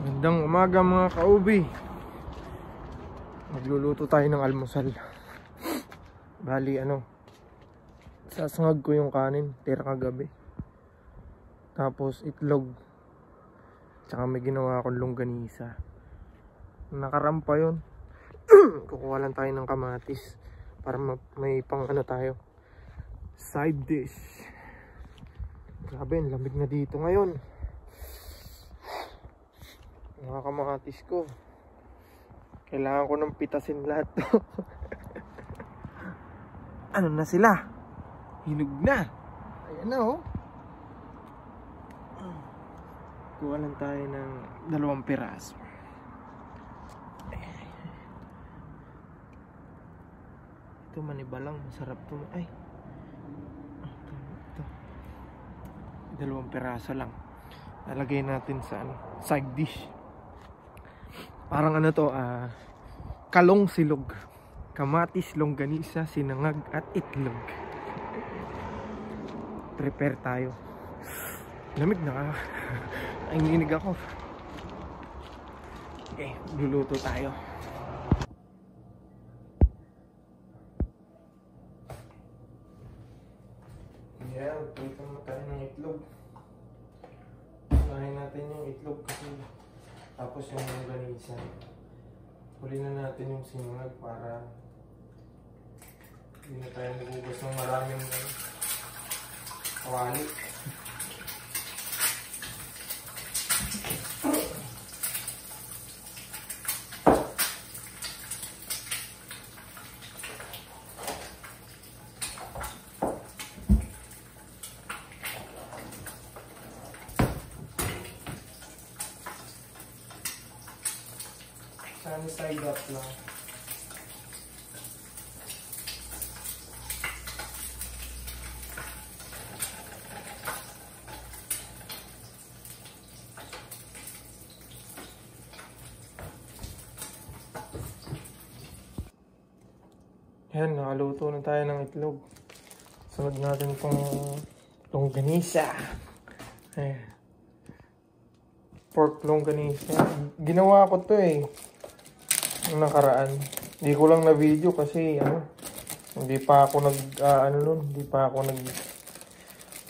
Magandang umaga mga kaubi. Magluluto tayo ng almusal. Bali sasangag ko yung kanin, tira kagabi. Tapos itlog. Tsaka may ginawa akong longganisa. Nakarampa yun. Kukuha lang tayo ng kamatis para may pang tayo, side dish. Grabe, lamig na dito ngayon. Mga kamatis ko, kailangan ko ng pitasin lahat to. Ano na sila? Hinog na. Ayan na oh. Kuha lang tayo ng 2 piraso. Ito maniba lang, masarap to. Ay, ito. 2 piraso lang. Lalagay natin sa side dish. Parang kalong silog. Kamatis, longganisa, sinangag at itlog. Prepare tayo. Lamig na. Ay, nginig ako. Okay, luluto tayo. Ayan, prito mo tayo ng itlog. Unahin natin yung itlog kasi tapos yung longganisa. Huli na natin yung sinangag para hindi na tayo nagugas ng maraming kawali. Sunny side up lang. Yan, nakaluto na tayo ng itlog. Sunod natin itong longganisa. Ayan. Pork longganisa. Ginawa ko to nakaraan. Hindi ko lang na video kasi hindi pa ako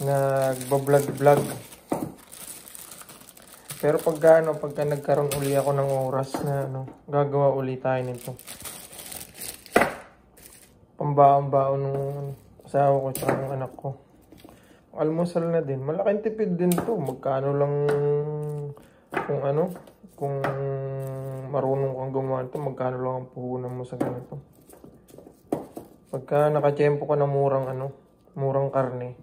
nagba-vlog. Pero pagka nagkaroon uli ako ng oras na gagawa uli tayo nito. Pambaon-baon ng asawa ko at ng anak ko. Almusal na din. Malaking tipid din to. Magkano lang kung marunong kang gumawa nito, magkano lang ang puhunan mo sa ganito. Pagka nakatiyempo ka na murang karne.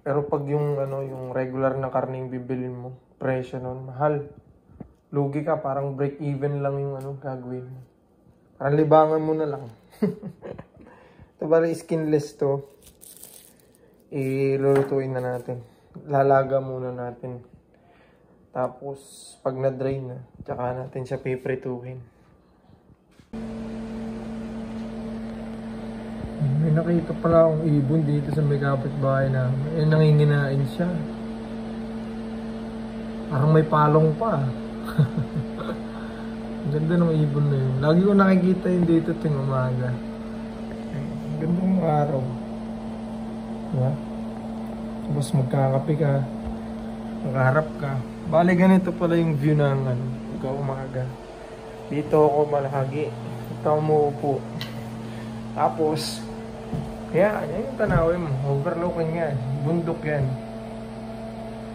Pero pag yung regular na karne yung bibilin mo, presyo nun, mahal. Lugi ka, parang break even lang yung gagawin mo. Parang libangan mo na lang. Ito bali skinless to. Ilulutuin na natin. Lalaga muna natin. Tapos, pag na-dry na, tsaka natin siya piprituhin. May nakita pala akong ibon dito sa may kapitbahay namin. Nanginginain siya. Parang may palong pa. Ang ganda ng ibon na yun. Lagi ko nakikita yun dito tuwing umaga. Ang ganda ng araw. Diba? Tapos magkakape ka. Magharap ka. Bale, ganito pala yung view ng umaga. Dito ako malahagi. Ito umuupo. Tapos, yan yung tanawin mo. Overlooking yan. Bundok yan.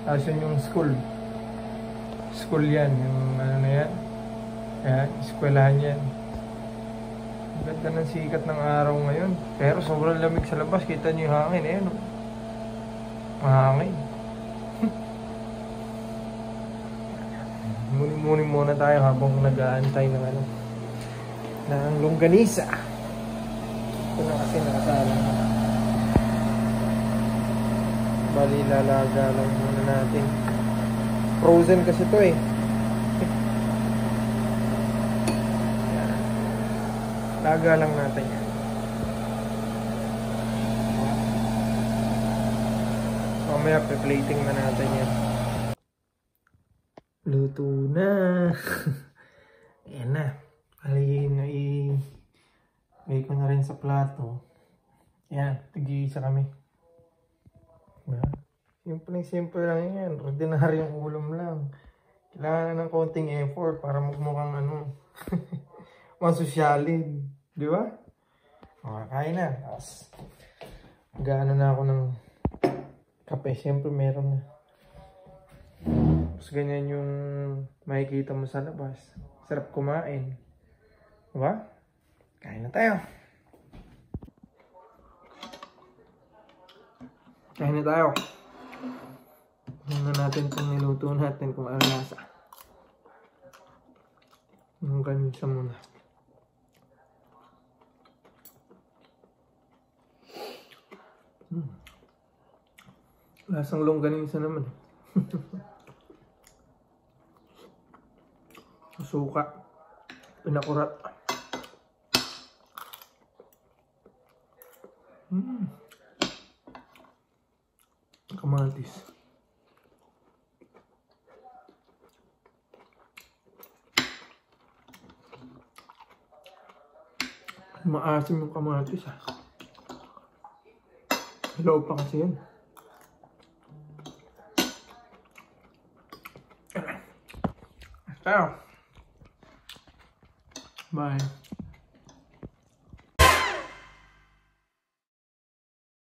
Tapos yun yung school. School yan. Yung na yan. Yan, eskwelahan yan. Ganda ng sikat ng araw ngayon. Pero sobrang lamig sa labas. Kita nyo yung hangin. Ayan o. Mahangin. Muni muna tayo habang nag-aantay ng longganisa. Ito na kasi nakasala. Bali, lalaga lang muna natin. Frozen kasi ito Laga lang natin yan. Mamaya pe-plating na natin yan. Luto na. Ayan na. Lagay ko na rin sa plato. Ayan, tig-iisa kami. Diba? Simple lang yan. Ordinaryong ulam lang. Kailangan na ng konting effort para magmukhang masosyalin. Di ba? Kain na. Tapos, gaano na ako ng kape. Siyempre meron na. Tapos ganyan yung makikita mo sa labas. Sarap kumain. Diba? Kain na tayo. Kain na tayo. Tingnan natin kung niluto natin kung ano lasa. Yung ganisa muna. Lasang longganisa naman. Suka. Pinakurat. Kamatis. Maasim yung kamatis ha. Hello pa kasi yan. Tayo. Bye.